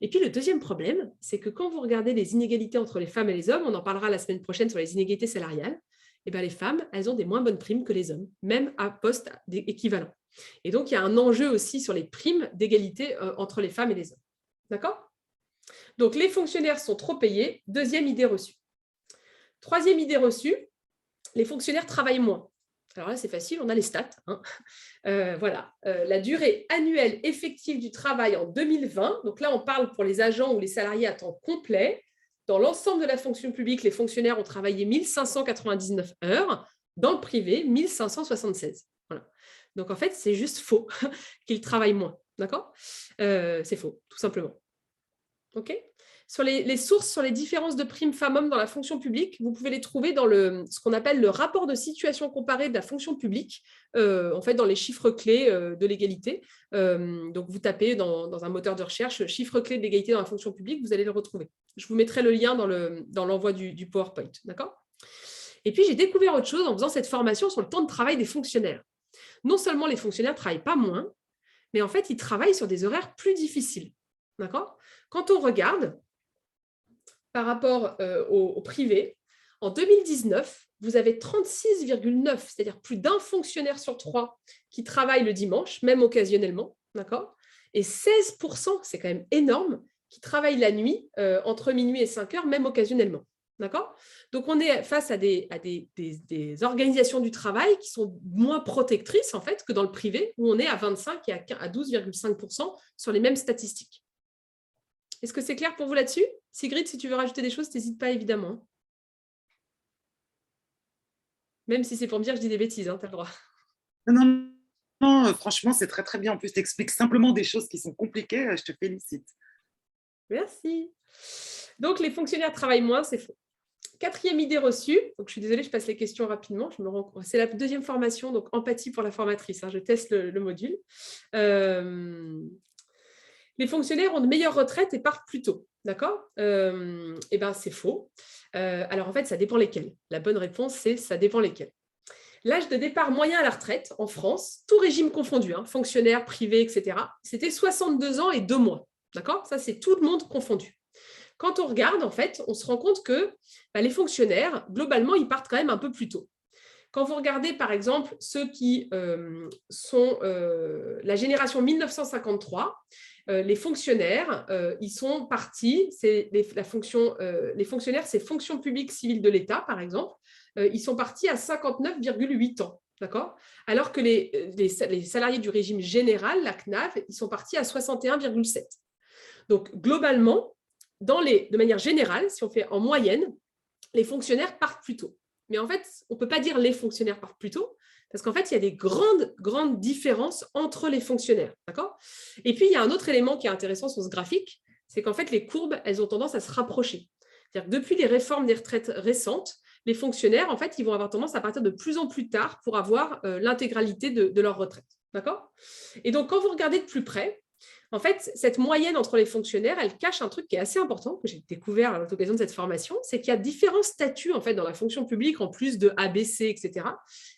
Et puis, le deuxième problème, c'est que quand vous regardez les inégalités entre les femmes et les hommes, on en parlera la semaine prochaine sur les inégalités salariales, et bien, les femmes, elles ont des moins bonnes primes que les hommes, même à poste équivalent. Et donc, il y a un enjeu aussi sur les primes d'égalité entre les femmes et les hommes. D'accord ? Donc, les fonctionnaires sont trop payés. Deuxième idée reçue. Troisième idée reçue, les fonctionnaires travaillent moins. Alors là, c'est facile, on a les stats. Hein. Voilà, la durée annuelle effective du travail en 2020, donc là, on parle pour les agents ou les salariés à temps complet. Dans l'ensemble de la fonction publique, les fonctionnaires ont travaillé 1599 heures. Dans le privé, 1576. Voilà. Donc, en fait, c'est juste faux qu'ils travaillent moins. D'accord ? C'est faux, tout simplement. OK ? Sur les sources sur les différences de primes femmes-hommes dans la fonction publique, vous pouvez les trouver dans ce qu'on appelle le rapport de situation comparée de la fonction publique, en fait dans les chiffres clés de l'égalité. Donc vous tapez dans un moteur de recherche chiffres clés de l'égalité dans la fonction publique, vous allez le retrouver. Je vous mettrai le lien dans l'envoi du PowerPoint. D'accord ? Et puis j'ai découvert autre chose en faisant cette formation sur le temps de travail des fonctionnaires. Non seulement les fonctionnaires ne travaillent pas moins, mais en fait ils travaillent sur des horaires plus difficiles. D'accord ? Quand on regarde par rapport au privé, en 2019, vous avez 36,9, c'est-à-dire plus d'un fonctionnaire sur 3 qui travaille le dimanche, même occasionnellement, d'accord ? Et 16%, c'est quand même énorme, qui travaillent la nuit entre minuit et 5 heures, même occasionnellement. D'accord ? Donc, on est face à des organisations du travail qui sont moins protectrices en fait, que dans le privé, où on est à 25 et à 12,5% sur les mêmes statistiques. Est-ce que c'est clair pour vous là-dessus ? Sigrid, si tu veux rajouter des choses, n'hésite pas évidemment. Même si c'est pour me dire que je dis des bêtises, hein, tu as le droit. Non, non, franchement, c'est très, très bien. En plus, tu expliques simplement des choses qui sont compliquées. Je te félicite. Merci. Donc, les fonctionnaires travaillent moins, c'est faux. Quatrième idée reçue, donc je suis désolée, je passe les questions rapidement. C'est la deuxième formation, donc empathie pour la formatrice. Hein, je teste le module. Les fonctionnaires ont de meilleures retraites et partent plus tôt. D'accord ? Eh bien, c'est faux. Alors, en fait, ça dépend lesquels. La bonne réponse, c'est ça dépend lesquels. L'âge de départ moyen à la retraite en France, tout régime confondu, hein, fonctionnaires, privés, etc., c'était 62 ans et 2 mois. D'accord ? Ça, c'est tout le monde confondu. Quand on regarde, en fait, on se rend compte que les fonctionnaires, globalement, ils partent quand même un peu plus tôt. Quand vous regardez, par exemple, ceux qui sont la génération 1953, les fonctionnaires, ils sont partis, les fonctionnaires, c'est fonction publique civile de l'État, par exemple, ils sont partis à 59,8 ans. D'accord. Alors que les salariés du régime général, la CNAV, ils sont partis à 61,7. Donc, globalement, de manière générale, si on fait en moyenne, les fonctionnaires partent plus tôt. Mais en fait, on ne peut pas dire les fonctionnaires partent plus tôt, parce qu'en fait, il y a des grandes différences entre les fonctionnaires. D'accord. Et puis, il y a un autre élément qui est intéressant sur ce graphique, c'est qu'en fait, les courbes, elles ont tendance à se rapprocher. C'est-à-dire que depuis les réformes des retraites récentes, les fonctionnaires, en fait, ils vont avoir tendance à partir de plus en plus tard pour avoir l'intégralité de leur retraite. D'accord. Et donc, quand vous regardez de plus près, en fait, cette moyenne entre les fonctionnaires, elle cache un truc qui est assez important, que j'ai découvert à l'occasion de cette formation, c'est qu'il y a différents statuts en fait, dans la fonction publique, en plus de ABC, etc.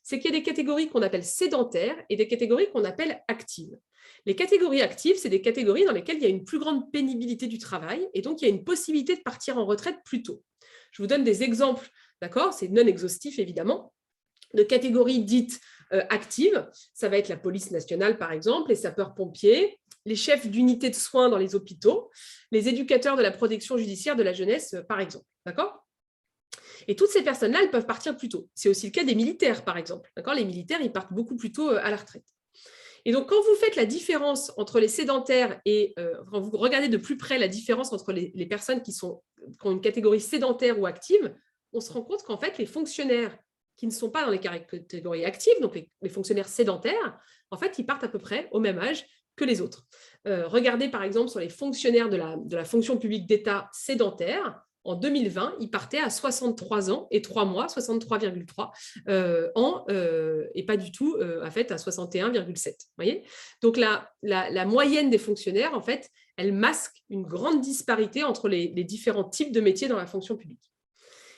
C'est qu'il y a des catégories qu'on appelle sédentaires et des catégories qu'on appelle actives. Les catégories actives, c'est des catégories dans lesquelles il y a une plus grande pénibilité du travail et donc il y a une possibilité de partir en retraite plus tôt. Je vous donne des exemples, d'accord? C'est non exhaustif évidemment, de catégories dites actives. Ça va être la police nationale par exemple, les sapeurs-pompiers, les chefs d'unités de soins dans les hôpitaux, les éducateurs de la protection judiciaire de la jeunesse, par exemple. D'accord ? Et toutes ces personnes-là, elles peuvent partir plus tôt. C'est aussi le cas des militaires, par exemple. D'accord ? Les militaires, ils partent beaucoup plus tôt à la retraite. Et donc, quand vous faites la différence entre les sédentaires et quand vous regardez de plus près la différence entre les personnes qui ont une catégorie sédentaire ou active, on se rend compte qu'en fait, les fonctionnaires qui ne sont pas dans les catégories actives, donc les fonctionnaires sédentaires, en fait, ils partent à peu près au même âge que les autres. Regardez par exemple sur les fonctionnaires de la fonction publique d'État sédentaire. En 2020, ils partaient à 63 ans et 3 mois, 63,3 ans, et pas du tout en fait, à 61,7. Voyez. Donc la moyenne des fonctionnaires, en fait, elle masque une grande disparité entre les différents types de métiers dans la fonction publique.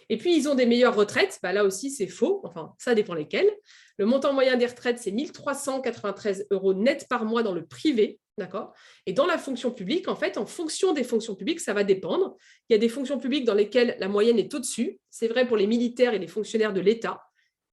Et puis, ils ont des meilleures retraites. Bah, là aussi, c'est faux. Enfin, ça dépend lesquelles. Le montant moyen des retraites, c'est 1 393 € net par mois dans le privé. D'accord. Et dans la fonction publique, en fait, en fonction des fonctions publiques, ça va dépendre. Il y a des fonctions publiques dans lesquelles la moyenne est au-dessus. C'est vrai pour les militaires et les fonctionnaires de l'État.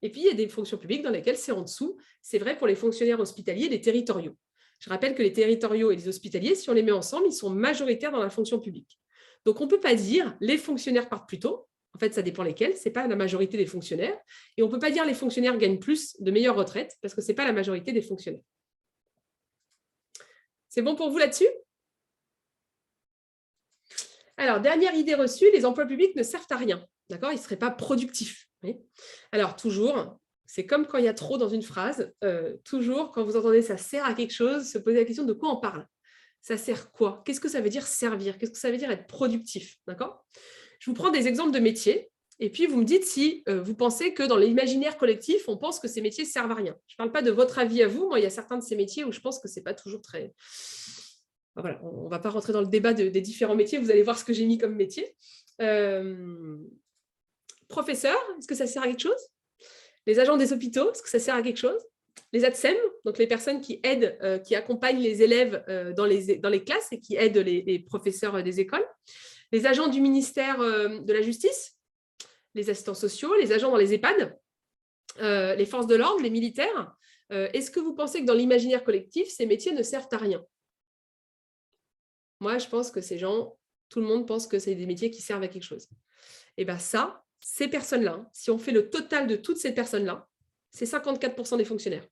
Et puis, il y a des fonctions publiques dans lesquelles c'est en dessous. C'est vrai pour les fonctionnaires hospitaliers et les territoriaux. Je rappelle que les territoriaux et les hospitaliers, si on les met ensemble, ils sont majoritaires dans la fonction publique. Donc, on ne peut pas dire les fonctionnaires partent plus tôt. En fait, ça dépend lesquels. Ce n'est pas la majorité des fonctionnaires. Et on ne peut pas dire les fonctionnaires gagnent plus de meilleures retraites parce que ce n'est pas la majorité des fonctionnaires. C'est bon pour vous là-dessus? Alors, dernière idée reçue, les emplois publics ne servent à rien. D'accord? Ils ne seraient pas productifs. Oui. Alors, toujours, c'est comme quand il y a trop dans une phrase. Toujours, quand vous entendez ça sert à quelque chose, se poser la question de quoi on parle. Ça sert quoi? Qu'est-ce que ça veut dire servir? Qu'est-ce que ça veut dire être productif? D'accord? Je vous prends des exemples de métiers et puis vous me dites si vous pensez que dans l'imaginaire collectif, on pense que ces métiers servent à rien. Je ne parle pas de votre avis à vous. Moi, il y a certains de ces métiers où je pense que ce n'est pas toujours très… Voilà, on ne va pas rentrer dans le débat des différents métiers. Vous allez voir ce que j'ai mis comme métier. Professeur, est-ce que ça sert à quelque chose? Les agents des hôpitaux, est-ce que ça sert à quelque chose? Les ATSEM, donc les personnes qui aident, qui accompagnent les élèves dans les classes et qui aident les professeurs des écoles. Les agents du ministère de la Justice, les assistants sociaux, les agents dans les EHPAD, les forces de l'ordre, les militaires. Est-ce que vous pensez que dans l'imaginaire collectif, ces métiers ne servent à rien? Moi, je pense que ces gens, tout le monde pense que c'est des métiers qui servent à quelque chose. Et bien ça, ces personnes-là, si on fait le total de toutes ces personnes-là, c'est 54% des fonctionnaires.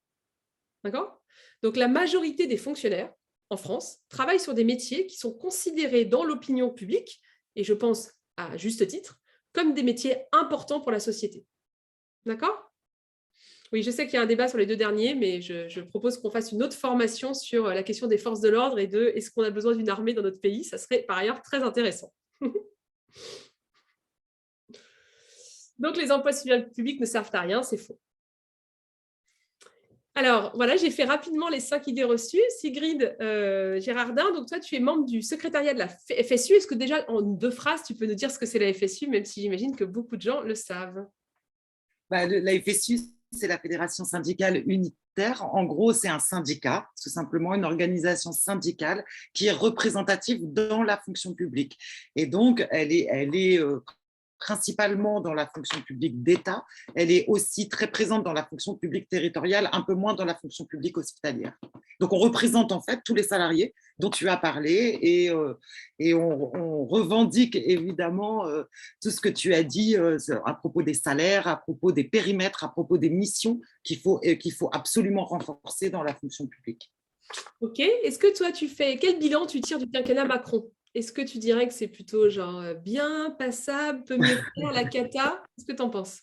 D'accord? Donc, la majorité des fonctionnaires en France travaillent sur des métiers qui sont considérés dans l'opinion publique, et je pense à juste titre, comme des métiers importants pour la société. D'accord? Oui, je sais qu'il y a un débat sur les deux derniers, mais je propose qu'on fasse une autre formation sur la question des forces de l'ordre et de est-ce qu'on a besoin d'une armée dans notre pays? Ça serait par ailleurs très intéressant. Donc, les emplois civils publics ne servent à rien, c'est faux. Alors, voilà, j'ai fait rapidement les 5 idées reçues. Sigrid Gérardin, donc toi, tu es membre du secrétariat de la FSU. Est-ce que déjà, en 2 phrases, tu peux nous dire ce que c'est la FSU, même si j'imagine que beaucoup de gens le savent? La FSU, c'est la Fédération syndicale unitaire. En gros, c'est un syndicat, tout simplement une organisation syndicale qui est représentative dans la fonction publique. Et donc, elle est principalement dans la fonction publique d'État, elle est aussi très présente dans la fonction publique territoriale, un peu moins dans la fonction publique hospitalière. Donc, on représente en fait tous les salariés dont tu as parlé et on revendique évidemment tout ce que tu as dit à propos des salaires, à propos des périmètres, à propos des missions qu'il faut absolument renforcer dans la fonction publique. Ok. Est-ce que toi, quel bilan tu tires du quinquennat Macron? Est-ce que tu dirais que c'est plutôt genre bien, passable, peut mieux faire, la cata? Qu'est-ce que tu en penses?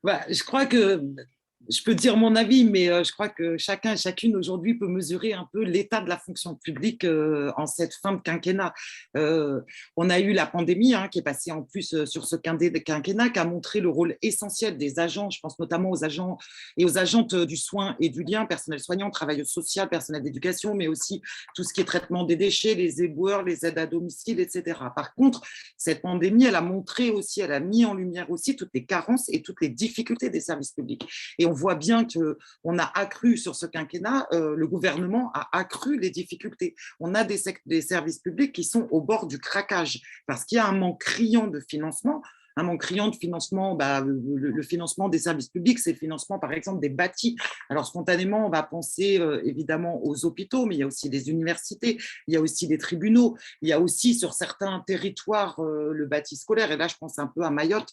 Bah, je crois que je peux dire mon avis, mais je crois que chacun et chacune aujourd'hui peut mesurer un peu l'état de la fonction publique en cette fin de quinquennat. On a eu la pandémie qui est passée en plus sur ce quinquennat, qui a montré le rôle essentiel des agents, je pense notamment aux agents et aux agentes du soin et du lien, personnel soignant, travailleur social, personnel d'éducation, mais aussi tout ce qui est traitement des déchets, les éboueurs, les aides à domicile, etc. Par contre, cette pandémie, elle a montré aussi, elle a mis en lumière aussi toutes les carences et toutes les difficultés des services publics. Et on voit bien qu'on a accru sur ce quinquennat, le gouvernement a accru les difficultés. On a des services publics qui sont au bord du craquage parce qu'il y a un manque criant de financement. Un manque criant de financement, le financement des services publics, c'est le financement par exemple des bâtis. Alors spontanément, on va penser évidemment aux hôpitaux, mais il y a aussi des universités, il y a aussi des tribunaux, il y a aussi sur certains territoires le bâti scolaire, et là je pense un peu à Mayotte,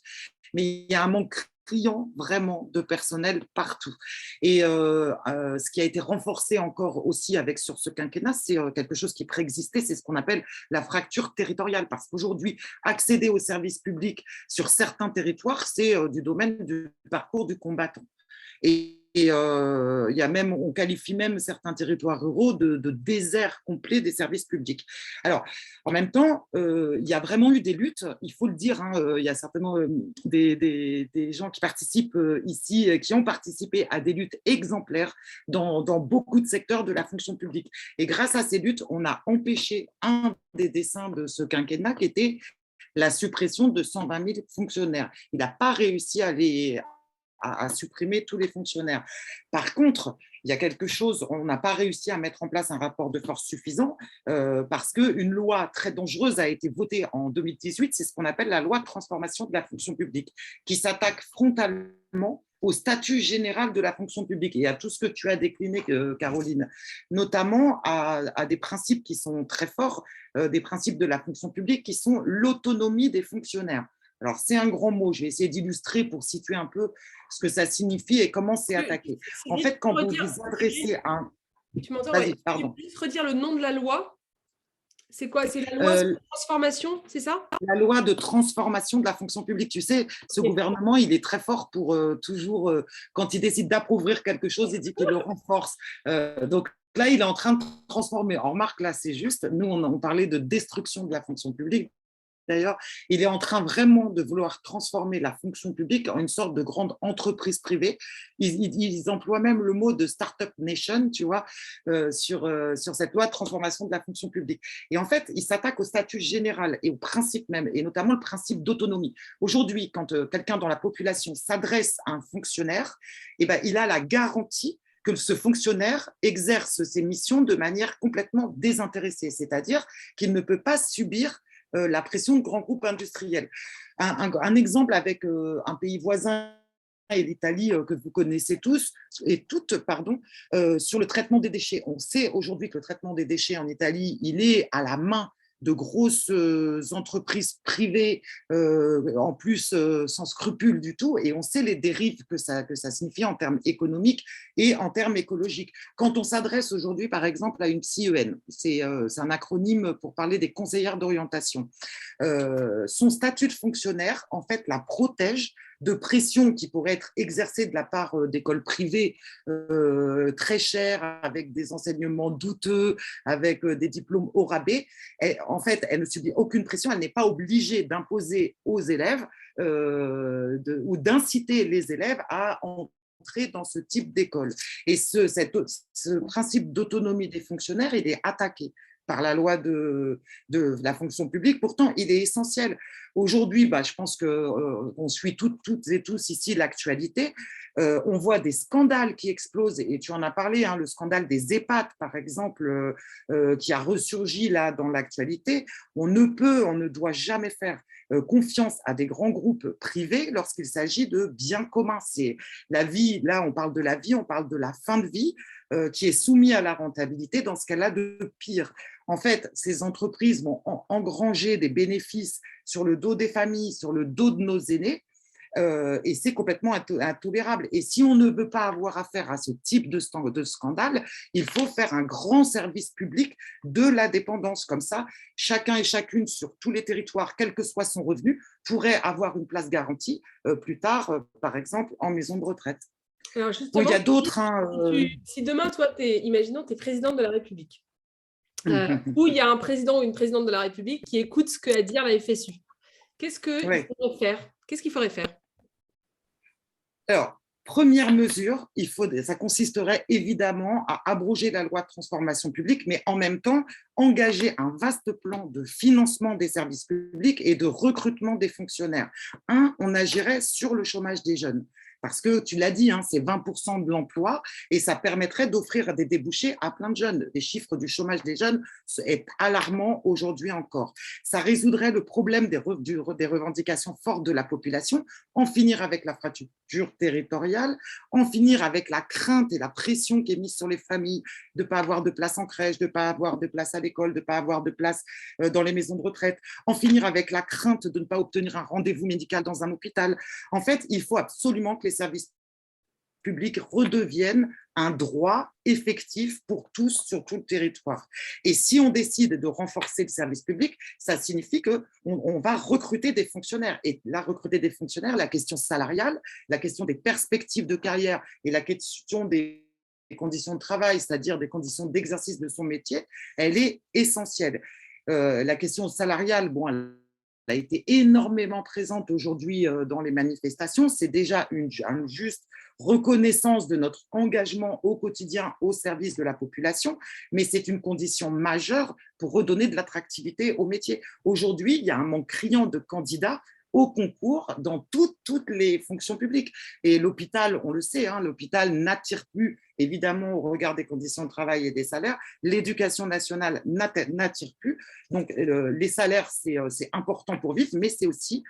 mais il y a un manque criant vraiment de personnel partout. Et ce qui a été renforcé encore aussi sur ce quinquennat, c'est quelque chose qui préexistait, c'est ce qu'on appelle la fracture territoriale, parce qu'aujourd'hui, accéder aux services publics sur certains territoires, c'est du domaine du parcours du combattant. Et on qualifie même certains territoires ruraux de désert complet des services publics. Alors, en même temps, il y a vraiment eu des luttes, il faut le dire, il y a certainement des gens qui participent ici, qui ont participé à des luttes exemplaires dans beaucoup de secteurs de la fonction publique. Et grâce à ces luttes, on a empêché un des desseins de ce quinquennat qui était la suppression de 120 000 fonctionnaires. Il n'a pas réussi à supprimer tous les fonctionnaires. Par contre, il y a quelque chose, on n'a pas réussi à mettre en place un rapport de force suffisant parce qu'une loi très dangereuse a été votée en 2018, c'est ce qu'on appelle la loi de transformation de la fonction publique, qui s'attaque frontalement au statut général de la fonction publique et à tout ce que tu as décliné, Caroline, notamment à des principes qui sont très forts, des principes de la fonction publique qui sont l'autonomie des fonctionnaires. Alors, c'est un grand mot, je vais essayer d'illustrer pour situer un peu ce que ça signifie et comment c'est attaqué. En fait, quand vous vous adressez à un… Tu m'entends? Vas-y, Ouais. pardon. Tu peux juste redire le nom de la loi? C'est quoi? C'est la loi sur la transformation, c'est ça? La loi de transformation de la fonction publique. Tu sais, ce gouvernement, il est très fort pour toujours, quand il décide d'approuvrir quelque chose, il dit qu'il le renforce. Donc là, il est en train de transformer. En remarque, là, c'est juste, nous, on parlait de destruction de la fonction publique. D'ailleurs, il est en train vraiment de vouloir transformer la fonction publique en une sorte de grande entreprise privée. Ils emploient même le mot de Startup Nation, tu vois, sur cette loi de transformation de la fonction publique. Et en fait, ils s'attaquent au statut général et au principe même, et notamment le principe d'autonomie. Aujourd'hui, quand quelqu'un dans la population s'adresse à un fonctionnaire, eh ben, il a la garantie que ce fonctionnaire exerce ses missions de manière complètement désintéressée, c'est-à-dire qu'il ne peut pas subir la pression de grands groupes industriels. Un exemple avec un pays voisin et l'Italie que vous connaissez tous et toutes, pardon, sur le traitement des déchets. On sait aujourd'hui que le traitement des déchets en Italie, il est à la main de grosses entreprises privées, en plus sans scrupules du tout, et on sait les dérives que ça signifie en termes économiques et en termes écologiques. Quand on s'adresse aujourd'hui, par exemple, à une CEN, c'est un acronyme pour parler des conseillères d'orientation, son statut de fonctionnaire, en fait, la protège de pression qui pourrait être exercée de la part d'écoles privées très chères, avec des enseignements douteux, avec des diplômes au rabais. En fait, elle ne subit aucune pression, elle n'est pas obligée d'imposer aux élèves ou d'inciter les élèves à entrer dans ce type d'école. Et ce principe d'autonomie des fonctionnaires, il est attaqué par la loi de la fonction publique. Pourtant, il est essentiel. Aujourd'hui, je pense qu'on suit toutes et tous ici l'actualité. On voit des scandales qui explosent, et tu en as parlé, hein, le scandale des EHPAD, par exemple, qui a ressurgi là dans l'actualité. On ne doit jamais faire confiance à des grands groupes privés lorsqu'il s'agit de biens communs. C'est la vie, là on parle de la vie, on parle de la fin de vie qui est soumise à la rentabilité dans ce qu'elle a de pire. En fait, ces entreprises vont engranger des bénéfices sur le dos des familles, sur le dos de nos aînés, et c'est complètement intolérable. Et si on ne veut pas avoir affaire à ce type de scandale, il faut faire un grand service public de la dépendance. Comme ça, chacun et chacune sur tous les territoires, quel que soit son revenu, pourrait avoir une place garantie plus tard, par exemple, en maison de retraite. Alors Bon, il y a d'autres. Si demain, toi, imaginons, tu es présidente de la République, ou il y a un président ou une présidente de la République qui écoute ce qu'a à dire la FSU, qu'est-ce qu'il faudrait faire? Qu'est-ce qu'il faudrait faire? Alors, première mesure, ça consisterait évidemment à abroger la loi de transformation publique, mais en même temps, engager un vaste plan de financement des services publics et de recrutement des fonctionnaires. On agirait sur le chômage des jeunes. Parce que tu l'as dit, hein, c'est 20% de l'emploi et ça permettrait d'offrir des débouchés à plein de jeunes. Les chiffres du chômage des jeunes est alarmant aujourd'hui encore. Ça résoudrait le problème des revendications fortes de la population, en finir avec la fracture territoriale, en finir avec la crainte et la pression qui est mise sur les familles de ne pas avoir de place en crèche, de ne pas avoir de place à l'école, de ne pas avoir de place dans les maisons de retraite, en finir avec la crainte de ne pas obtenir un rendez-vous médical dans un hôpital. En fait, il faut absolument que les services publics redeviennent un droit effectif pour tous sur tout le territoire. Et si on décide de renforcer le service public, ça signifie qu'on va recruter des fonctionnaires. Et là, recruter des fonctionnaires, la question salariale, la question des perspectives de carrière et la question des conditions de travail, c'est-à-dire des conditions d'exercice de son métier, elle est essentielle. La question salariale, elle a été énormément présente aujourd'hui dans les manifestations. C'est déjà une juste reconnaissance de notre engagement au quotidien au service de la population, mais c'est une condition majeure pour redonner de l'attractivité au métier. Aujourd'hui, il y a un manque criant de candidats au concours dans toutes les fonctions publiques. Et l'hôpital, on le sait, hein, l'hôpital n'attire plus, évidemment, au regard des conditions de travail et des salaires. L'éducation nationale n'attire plus. Donc, les salaires, c'est important pour vivre, mais c'est aussi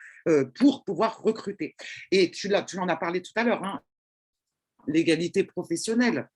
pour pouvoir recruter. Et tu en as parlé tout à l'heure, hein, l'égalité professionnelle.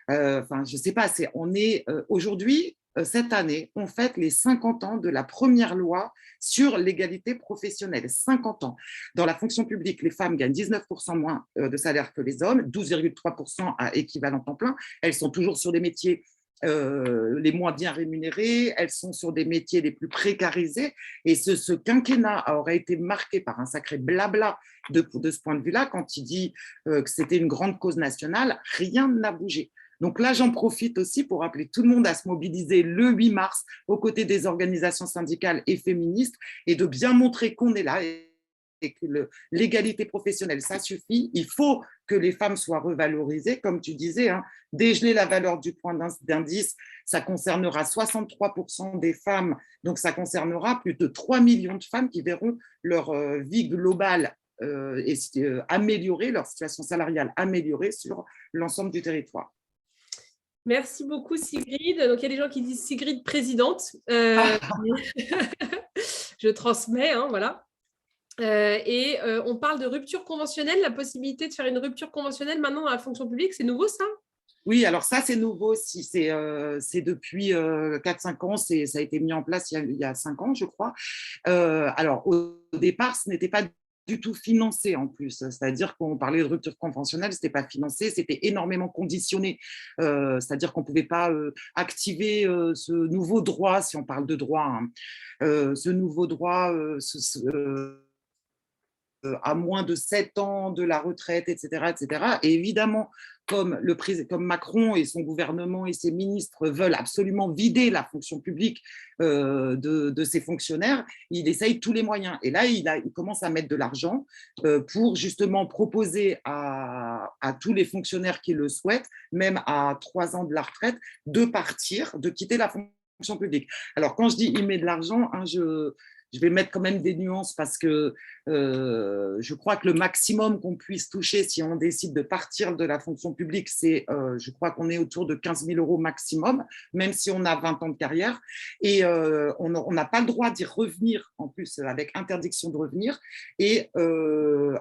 Je ne sais pas, on est aujourd'hui, cette année, on fête les 50 ans de la première loi sur l'égalité professionnelle. 50 ans. Dans la fonction publique, les femmes gagnent 19% moins de salaire que les hommes, 12,3% à équivalent temps plein. Elles sont toujours sur des métiers les moins bien rémunérés, elles sont sur des métiers les plus précarisés. Et ce quinquennat aurait été marqué par un sacré blabla de ce point de vue-là. Quand il dit que c'était une grande cause nationale, rien n'a bougé. Donc là, j'en profite aussi pour appeler tout le monde à se mobiliser le 8 mars aux côtés des organisations syndicales et féministes et de bien montrer qu'on est là et que l'égalité professionnelle, ça suffit. Il faut que les femmes soient revalorisées, comme tu disais, hein, dégeler la valeur du point d'indice, ça concernera 63% des femmes, donc ça concernera plus de 3 millions de femmes qui verront leur vie globale améliorer, leur situation salariale améliorée sur l'ensemble du territoire. Merci beaucoup, Sigrid. Donc, il y a des gens qui disent Sigrid présidente. Je transmets, hein, voilà. On parle de rupture conventionnelle, la possibilité de faire une rupture conventionnelle maintenant dans la fonction publique. C'est nouveau, ça? Oui, alors ça, c'est nouveau aussi. C'est depuis 4-5 ans, ça a été mis en place il y a 5 ans, je crois. Alors, au départ, ce n'était pas du tout financé en plus, c'est-à-dire qu'on parlait de rupture conventionnelle, c'était pas financé, c'était énormément conditionné, c'est-à-dire qu'on pouvait pas activer ce nouveau droit, si on parle de droit, hein, ce nouveau droit à moins de 7 ans de la retraite, etc. etc. Et évidemment, comme Macron et son gouvernement et ses ministres veulent absolument vider la fonction publique de ses fonctionnaires, il essaye tous les moyens. Et là, il commence à mettre de l'argent pour justement proposer à tous les fonctionnaires qui le souhaitent, même à 3 ans de la retraite, de partir, de quitter la fonction publique. Alors, quand je dis il met de l'argent, hein, je vais mettre quand même des nuances parce que je crois que le maximum qu'on puisse toucher si on décide de partir de la fonction publique, c'est, je crois qu'on est autour de 15 000 € maximum, même si on a 20 ans de carrière. Et on n'a pas le droit d'y revenir, en plus, avec interdiction de revenir et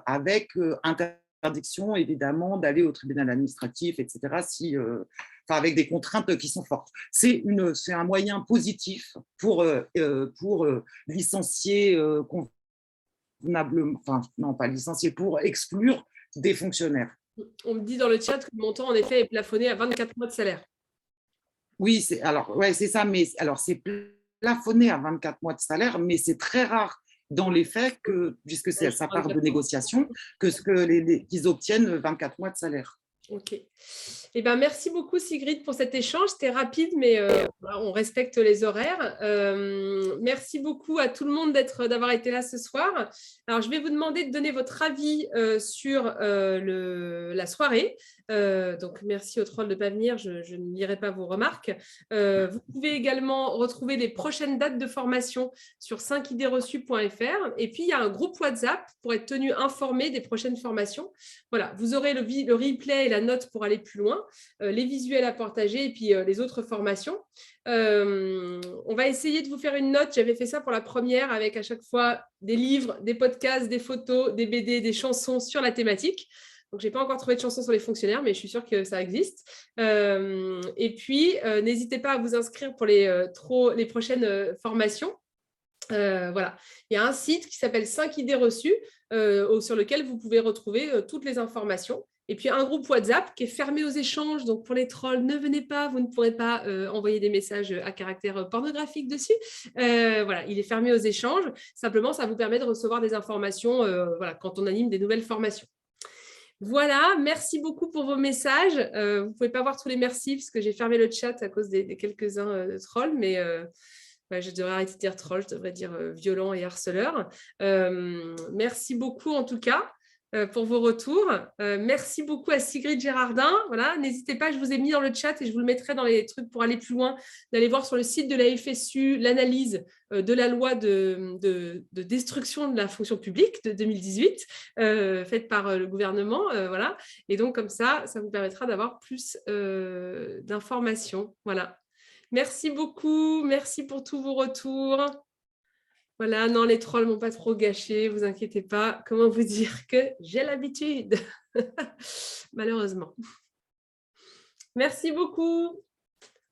avec interdiction, évidemment, d'aller au tribunal administratif, etc., si, avec des contraintes qui sont fortes. C'est un moyen positif pour licencier convenablement, enfin, non, pas licencier, pour exclure des fonctionnaires. On me dit dans le chat que le montant, en effet, est plafonné à 24 mois de salaire. Oui, c'est ça, mais alors c'est plafonné à 24 mois de salaire, mais c'est très rare dans les faits, puisque ça part de négociations, qu'ils obtiennent 24 mois de salaire. Ok. Eh ben, merci beaucoup Sigrid pour cet échange. C'était rapide, mais on respecte les horaires. Merci beaucoup à tout le monde d'avoir été là ce soir. Alors, je vais vous demander de donner votre avis sur la soirée. Donc, merci aux trolls de ne pas venir. Je ne lirai pas vos remarques. Vous pouvez également retrouver les prochaines dates de formation sur 5idéesreçues.fr. Et puis, il y a un groupe WhatsApp pour être tenu informé des prochaines formations. Voilà, vous aurez le replay et la note pour aller plus loin, les visuels à partager et puis les autres formations. On va essayer de vous faire une note. J'avais fait ça pour la première avec à chaque fois des livres, des podcasts, des photos, des BD, des chansons sur la thématique. Donc, je n'ai pas encore trouvé de chansons sur les fonctionnaires, mais je suis sûre que ça existe. Et puis, n'hésitez pas à vous inscrire pour les prochaines formations. Voilà. Il y a un site qui s'appelle 5 idées reçues sur lequel vous pouvez retrouver toutes les informations. Et puis, un groupe WhatsApp qui est fermé aux échanges. Donc, pour les trolls, ne venez pas. Vous ne pourrez pas envoyer des messages à caractère pornographique dessus. Voilà, il est fermé aux échanges. Simplement, ça vous permet de recevoir des informations voilà, quand on anime des nouvelles formations. Voilà, merci beaucoup pour vos messages. Vous ne pouvez pas voir tous les merci parce que j'ai fermé le chat à cause des quelques-uns de trolls, mais je devrais arrêter de dire troll, je devrais dire violent et harceleur. Merci beaucoup en tout cas pour vos retours. Merci beaucoup à Sigrid Gérardin. Voilà, n'hésitez pas, je vous ai mis dans le chat et je vous le mettrai dans les trucs pour aller plus loin, d'aller voir sur le site de la FSU l'analyse de la loi de destruction de la fonction publique de 2018, faite par le gouvernement. Voilà. Et donc, comme ça vous permettra d'avoir plus d'informations. Voilà. Merci beaucoup. Merci pour tous vos retours. Voilà, non, les trolls ne m'ont pas trop gâché, vous inquiétez pas. Comment vous dire que j'ai l'habitude, malheureusement. Merci beaucoup.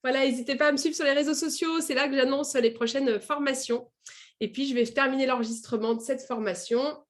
Voilà, n'hésitez pas à me suivre sur les réseaux sociaux. C'est là que j'annonce les prochaines formations. Et puis, je vais terminer l'enregistrement de cette formation